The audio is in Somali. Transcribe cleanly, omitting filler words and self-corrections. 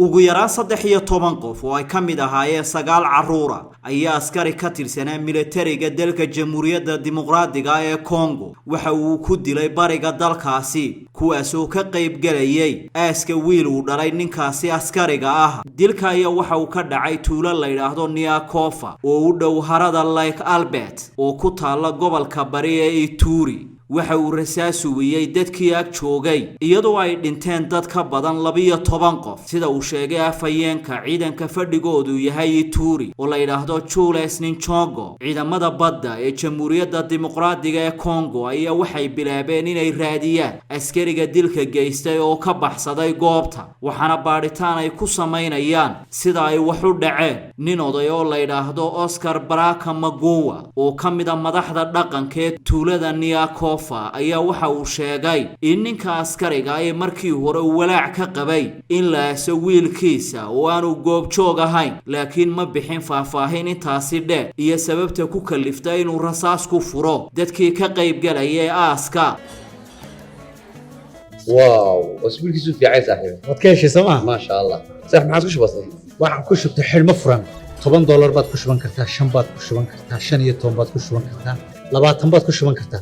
ugu yaraan 13 qof oo ay ka mid ahaayeen 9 caruura ayaa askari ka tirsanaa militariga dalka Jamhuuriyadda Dimuqraadiga ee Congo waxa uu ku dilay bariga dalkaasi kuwaas oo ka qayb galayay aaska wiil uu dhalay ninkaasi askariga ah dilka ayaa waxa uu ka dhacay tuulo la yiraahdo Niakofa oo u dhow harada Lake Albert oo ku taala gobolka bari ee Ituri waxa uu rasaas weeyay dadkii ag joogay iyadoo ay dhinteen dad ka badan 12 qof sida uu sheegay afayeenka ciidanka fadhigoodu yahay Ituri oo la yiraahdo Jules Ninchongo ciidamada badda ee Jamhuuriyadda Dimuqraadiga ee Congo ayaa waxay bilaabeen inay raadiyaan askariga dilka geystay oo ka baxsaday goobta waxaana baaritaan ay ku sameynayaan sida ay wax u dhaceen nin oday oo la yiraahdo Oscar Baraka Magowa oo ka mid ah madaxda dhaqanka ee tuulada Niakofa ayaa waxa uu sheegay in ninka askariga ay markii hore walaac ka qabay in la soo wiilkiisa oo aanu goob joog ahayn laakiin ma bixin faahfaahin intaasi dheer iyo sababta ku kaliftay inuu rasaas ku furo dadkii ka qayb galay aaska واو اسبوعك في عايز صاحبي wadkeeshi sama ما شاء الله صح ما عادش بسيط waxaan ku shubtay xilmo furan $10 baad ku shuban kartaa 5 baad ku shuban kartaa 15 baad ku shuban kartaa 20 baad ku shuban kartaa